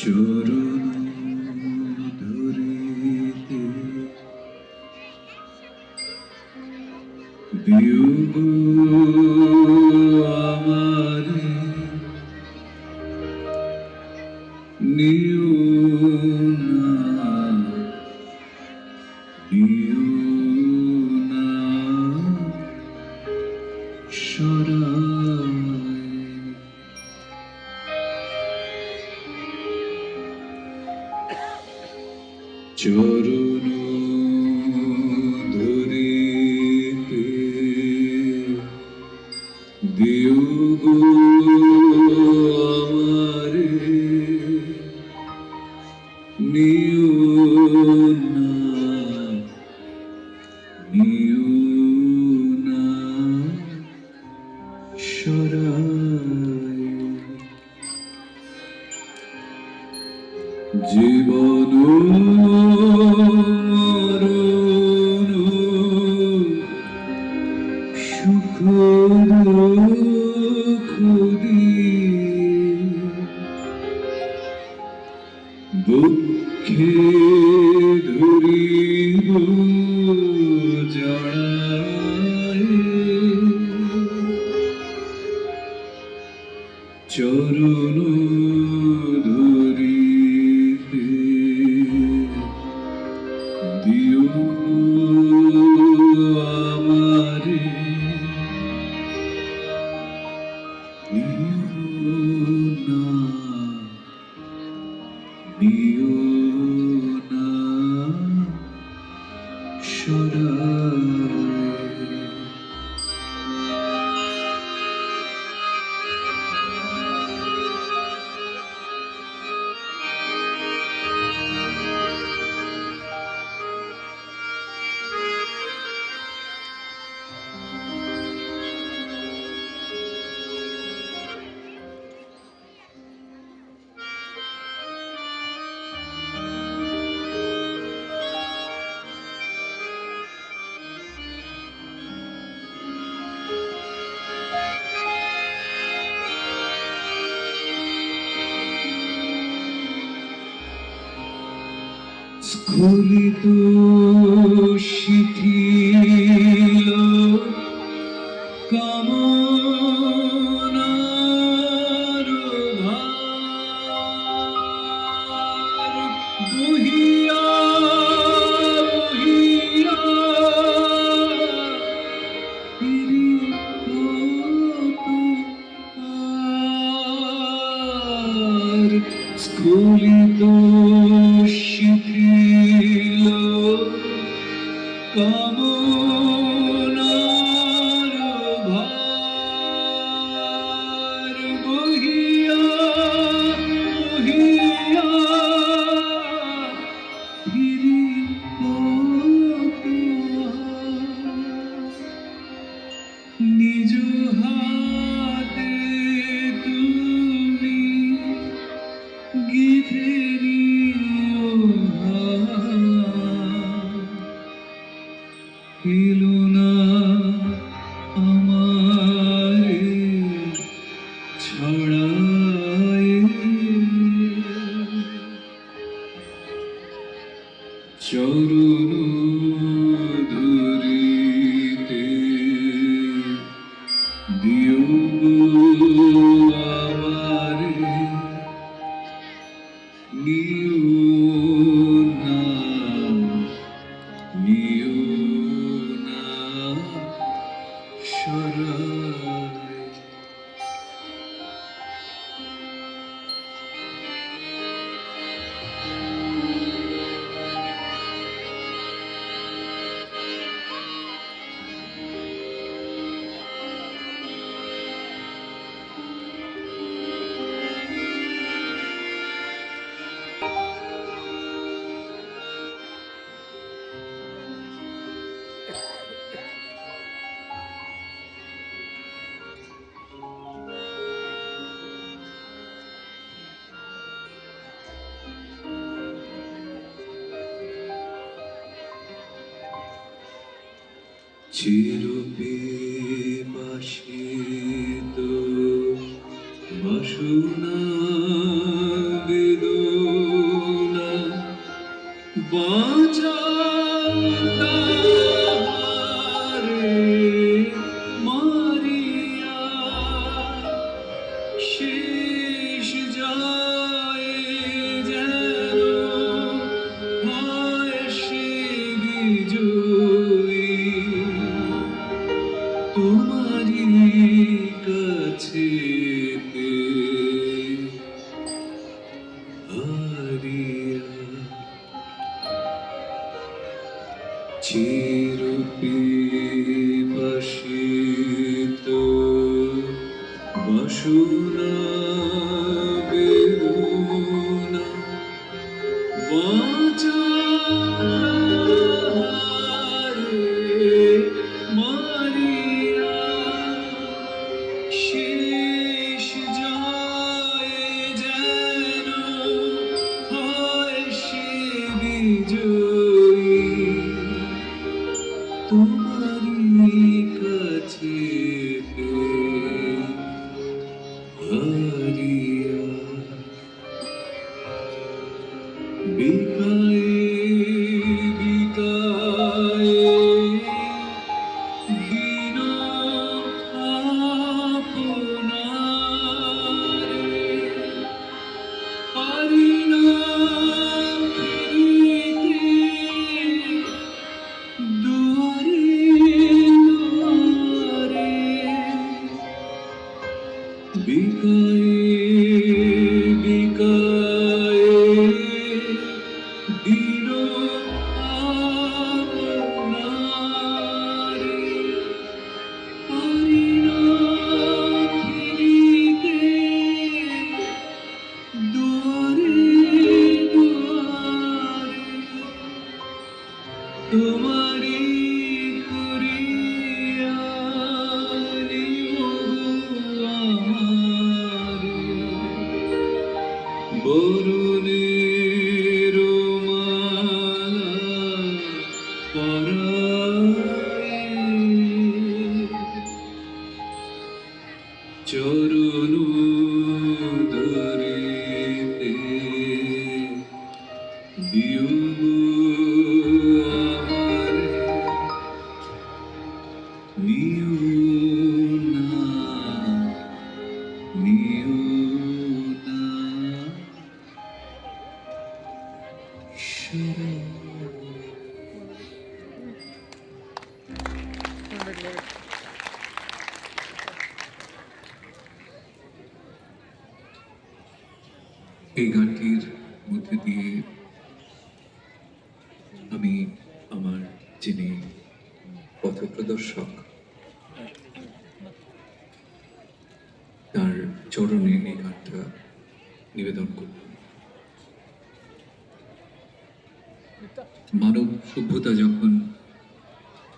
চরণ ধরিতে দিও গো আমারে, নিও না সরায়। চরণ ধরিতে দিও গো আমারে, নিও না সরায়। জীবন মরণ সুখ দুঃখ দুঃখে ধরিব জড়ায়। চরণ ধরিতে দিও আমারে, নিও না সরায়। স্খলিত শিথিল কামনার ভার বহিয়া বহিয়া স্খলিত শিথিল কামনার ভার বহিয়া বহিয়া নিজ হাতে তুমি গীতে এলো না আমার সরায়। চিরবিপাসিত বাসনা বেদনা বাঁচাও তাহারে মারিয়া, শেষ যায় যেন হয় সে বিজয়ী। তোমারি কাছে হারিয়া, চিরবিপাসিত বাসনা বেদনা বাঁচারে মারিয়া, শেষ যায় যেন হয় সে বিজয়ী। তোমারি কাছে হারিয়া, বিকায়ে বিকায়ে দিন আপনারে, পারি না ফিরিতে দুয়ারে দুয়ারে। বিকায়ে বিকায়ে দিন আপনারে, পারি না ফিরিতে দুয়ারে দুয়ারে। তোমারি করিয়া নিও আমারে, বরণের মালা পরায়ে, চরণ ধরিতে দিও আমারে, নিও না নিও না সরায়। এই গানটির মধ্যে দিয়ে আমি আমার যিনি পথপ্রদর্শক তার চরণে এই গানটা নিবেদন করব। মানব সভ্যতা যখন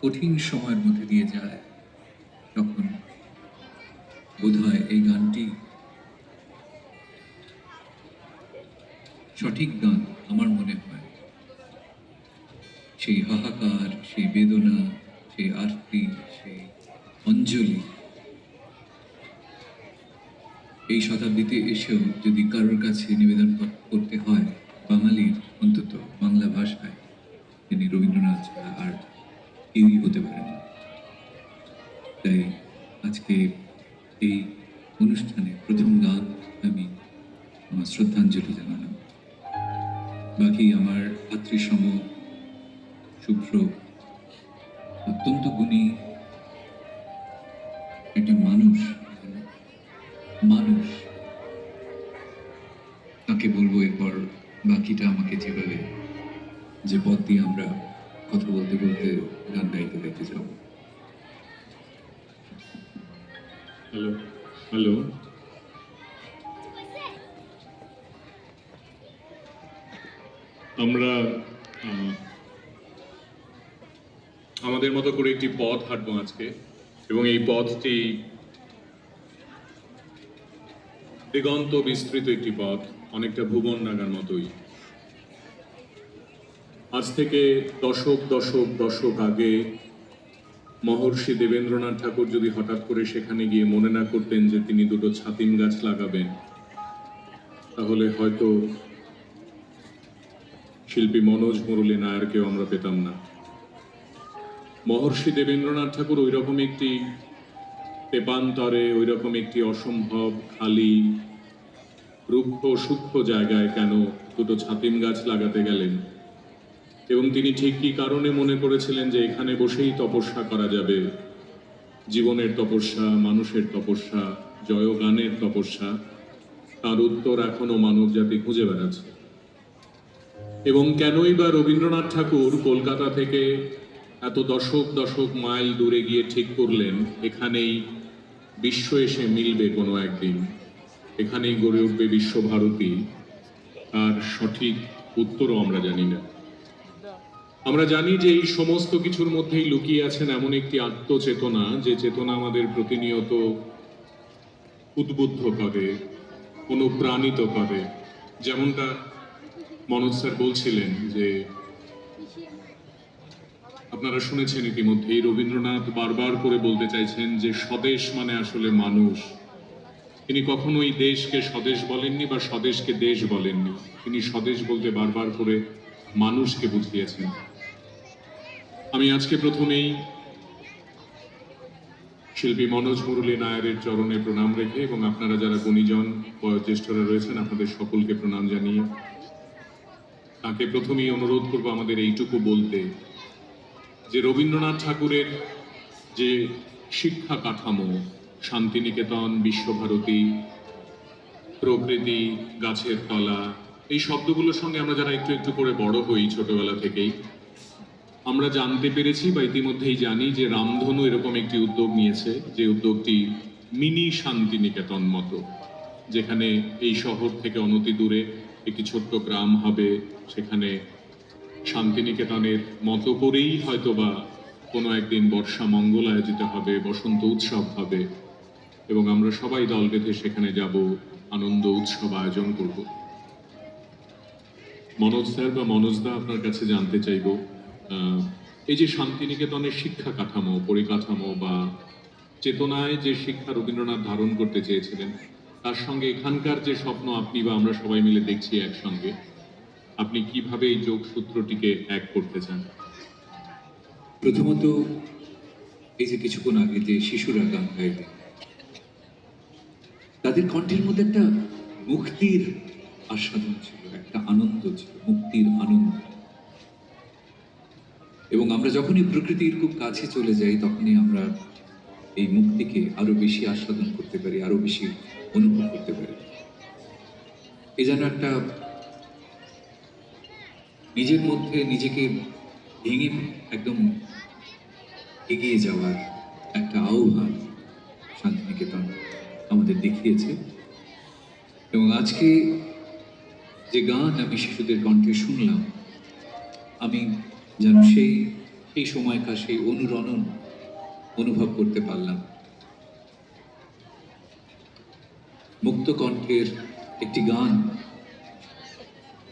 কঠিন সময়ের মধ্যে দিয়ে যায়, তখন বোধহয় এই গানটি সঠিক গান আমার মনে হয়। সেই হাহাকার, সেই বেদনা, সেই আরতি, সেই অঞ্জলি এই শতাব্দীতে এসেও যদি কারোর কাছে নিবেদন করতে হয় বাঙালির, অন্তত বাংলা ভাষায়, তিনি রবীন্দ্রনাথ ছাড়া আর কেউই হতে পারেন না। তাই আজকে এই অনুষ্ঠানে প্রথম গান আমি আমার শ্রদ্ধাঞ্জলি জানালাম। বাকি আমার ভাতৃসম শুভ্র, অত্যন্ত গুণী একজন মানুষ, মানুষ তাকে বলবো এরপর বাকিটা আমাকে যেভাবে যে পথ দিয়ে আমরা কথা বলতে বলতে গান গাইতে গাইতে যাব। হ্যালো হ্যালো আমরা আমাদের মতো করে একটি পথ হাঁটবো আজকে, এবং এই পথটি দিগন্ত বিস্তৃত একটি পথ, অনেকটা ভুবন নাগার মতোই। আজ থেকে দশক দশক দশক আগে মহর্ষি দেবেন্দ্রনাথ ঠাকুর যদি হঠাৎ করে সেখানে গিয়ে মনে না করতেন যে তিনি দুটো ছাতিম গাছ লাগাবেন, তাহলে হয়তো শিল্পী মনোজ মুরলী নায়ারকেও আমরা পেতাম না। মহর্ষি দেবেন্দ্রনাথ ঠাকুর ওই রকম একটি তেপান্তরে, ওই রকম একটি অসম্ভব খালি রুক্ষ সূক্ষ্ম জায়গায় কেন দুটো ছাতিম গাছ লাগাতে গেলেন, এবং তিনি ঠিক কি কারণে মনে করেছিলেন যে এখানে বসেই তপস্যা করা যাবে, জীবনের তপস্যা, মানুষের তপস্যা, জয়গানের তপস্যা, তার উত্তর এখনো মানব জাতি খুঁজে বেড়াচ্ছে। এবং কেনই বা রবীন্দ্রনাথ ঠাকুর কলকাতা থেকে এত দশক দশক মাইল দূরে গিয়ে ঠিক করলেন এখানেই বিশ্ব এসে মিলবে কোনো একদিন, এখানেই গড়ে উঠবে বিশ্বভারতী, তার সঠিক উত্তরও আমরা জানি না। আমরা জানি যে এই সমস্ত কিছুর মধ্যেই লুকিয়ে আছেন এমন একটি আত্মচেতনা, যে চেতনা আমাদের প্রতিনিয়ত উদ্বুদ্ধ করে, অনুপ্রাণিত করে। যেমনটা মনোজ স্যার বলছিলেন যে আপনারা শুনেছেন ইতিমধ্যেই রবীন্দ্রনাথ বারবার করে বলতে চাইছেন যে স্বদেশ মানে আসলে মানুষ। তিনি কখনোই দেশকে স্বদেশ বলেননি বা স্বদেশকে দেশ বলেননি, তিনি স্বদেশ বলতে বারবার করে মানুষকে বুঝিয়েছেন। আমি আজকে প্রথমেই শিল্পী মনোজ মুরলী নায়ারের চরণে প্রণাম রেখে এবং আপনারা যারা গুণীজন বয়োজ্যেষ্ঠরা রয়েছেন আপনাদের সকলকে প্রণাম জানিয়ে তাকে প্রথমেই অনুরোধ করব আমাদের এইটুকু বলতে যে রবীন্দ্রনাথ ঠাকুরের যে শিক্ষা কাঠামো, শান্তিনিকেতন, বিশ্বভারতী, প্রকৃতি, গাছের তলা, এই শব্দগুলোর সঙ্গে আমরা যারা একটু একটু করে বড় হই ছোটবেলা থেকেই, আমরা জানতে পেরেছি বা ইতিমধ্যেই জানি যে রামধনু এরকম একটি উদ্যোগ নিয়েছে, যে উদ্যোগটি মিনি শান্তিনিকেতন মতো, যেখানে এই শহর থেকে অনতি দূরে একটি ছোট্ট গ্রাম হবে, সেখানে শান্তিনিকেতনের মতো করেই হয়তোবা কোনো একদিন বর্ষা মঙ্গল আয়োজিত হবে, বসন্ত উৎসব হবে, এবং আমরা সবাই দল বেঁধে সেখানে যাব, আনন্দ উৎসব আয়োজন করব। মনোজ স্যার বা মনোজদা, আপনার কাছে জানতে চাইব এই যে শান্তিনিকেতনের শিক্ষা কাঠামো, পরিকাঠামো বা চেতনায় যে শিক্ষা রবীন্দ্রনাথ ধারণ করতে চেয়েছিলেন, তার সঙ্গে এখানকার যে স্বপ্ন আপনি বা আমরা সবাই মিলে দেখছি একসঙ্গে, আপনি কিভাবে এই যোগসূত্রটিকে এক করতে চান? প্রথমত এই যে কিছুক্ষণ আগে যে শিশুরা গান গাইবে, তাদের কণ্ঠের মধ্যে একটা মুক্তির আস্বাদন ছিল, একটা আনন্দ ছিল, মুক্তির আনন্দ। এবং আমরা যখনই প্রকৃতির খুব কাছে চলে যাই তখনই আমরা এই মুক্তিকে আরো বেশি আস্বাদন করতে পারি, আরো বেশি অনুভব করতে পারি। এই যেন একটা নিজের মধ্যে নিজেকে ভেঙে একদম এগিয়ে যাওয়ার একটা আহ্বান শান্তিনিকেতন আমাদের দেখিয়েছে। এবং আজকে যে গান আমি শিশুদের কণ্ঠে শুনলাম, আমি যেন সেই সময়কার সেই অনুরণন অনুভব করতে পারলাম। মুক্ত কণ্ঠের একটি গান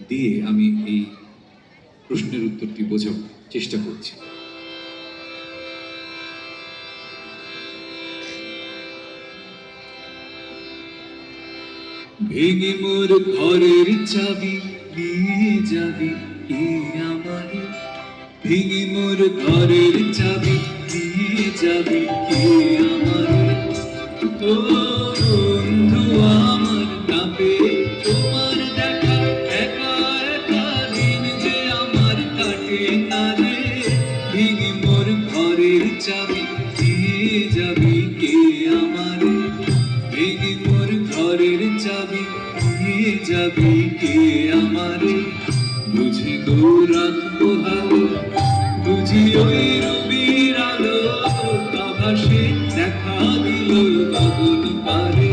দিয়ে আমি এই প্রশ্নের উত্তরটি বোঝার চেষ্টা করছি। ভেঙে মোর ঘরের চাবি নিয়ে যাবি কি আমারে, ভেঙে মোর ঘরের চাবি নিয়ে যাবি কি আমারে, ও বন্ধু আমার নামে তোমার দেখা, একা একা দিন যে আমার কাটে না রে, ভেঙে মোর ঘরের চাবি নিয়ে যাবি কে আমারে। যাবি কে আমারে বুঝি গো রাত পোহালো বুঝি ওই রবির আলো আভাসে দেখা দিল গগন পারে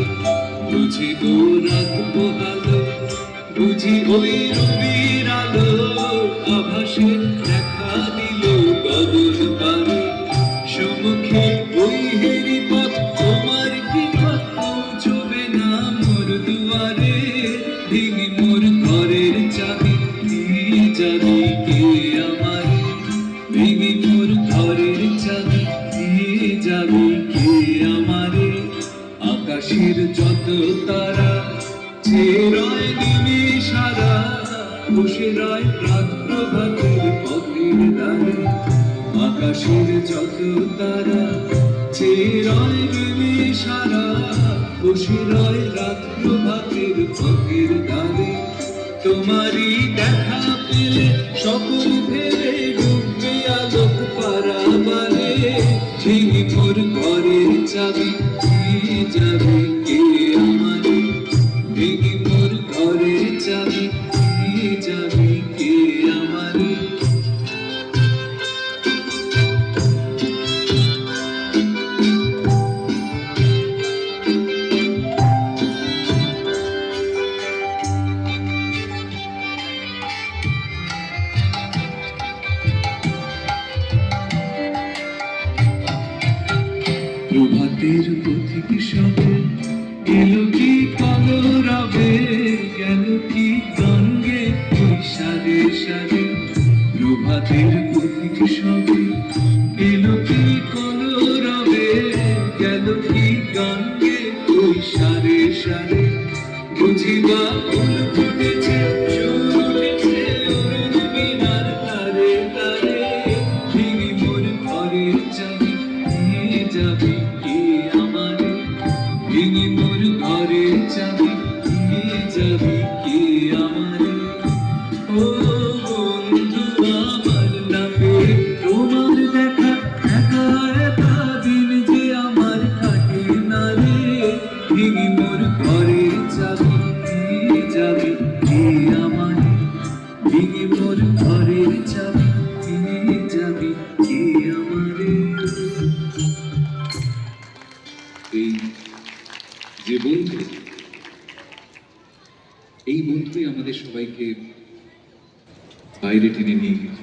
বুঝি গো রাত পোহালো বুঝি ওই রবির আলো আভাসে দেখা দিল গগন পারে সম্মুখে ওই হেরি পথ তোমার কি পথ পৌঁছবে না মোর দুয়ারে ভেঙে মোর ঘরের চাবি দিয়ে যাবি কে আমারে ভেঙে মোর ঘরের চাবি দিয়ে যাবি কে আমারে আকাশের যত তারা যে রয় নিমিষারা বসে রয় রাত প্রভাতের পথের দ্বারে আকাশের যত তারা যে রয় নিমিষারা বসে রয় রাত প্রভাতের পথের দ্বারে তোমারই দেখা পেলে সকল ফেলে ডুববে আলোক পারাবারে ভেঙে মোর ঘরের চাবি দিয়ে যাবে কে আমারে ভেঙে মোর ঘরের চাবি দিয়ে যাবে কে আমারে প্রভাতের পথিক সবে এলো কি কলরবে গেল কি গঙ্গে ওই সারে সারে প্রভাতের পথিক সবে এলো কি কলরবে গেল কি গঙ্গে ওই সারে সারে বুঝিবা ফুল ফুটেছে সুর উঠেছে অরুণ বীণার তারে তারে ভেঙে মোর ঘরের চাবি দিয়ে যাবি কে আমারে ভেঙে মোর ঘরের চাবি দিয়ে যাবি কে আমারে ও বন্ধু আমার না পেয়ে তোমার দেখা একা একা দিন যে আমার কাটে না রে ভেঙে মোর ঘরের চাবি দিয়ে যাবি কে আমারে ভেঙে মোর ঘরের চাবি দিয়ে যাবি কে আমারে এই যে বন্ধু এই বন্ধুই আমাদের সবাইকে বাইরে টেনে নিয়ে গেছে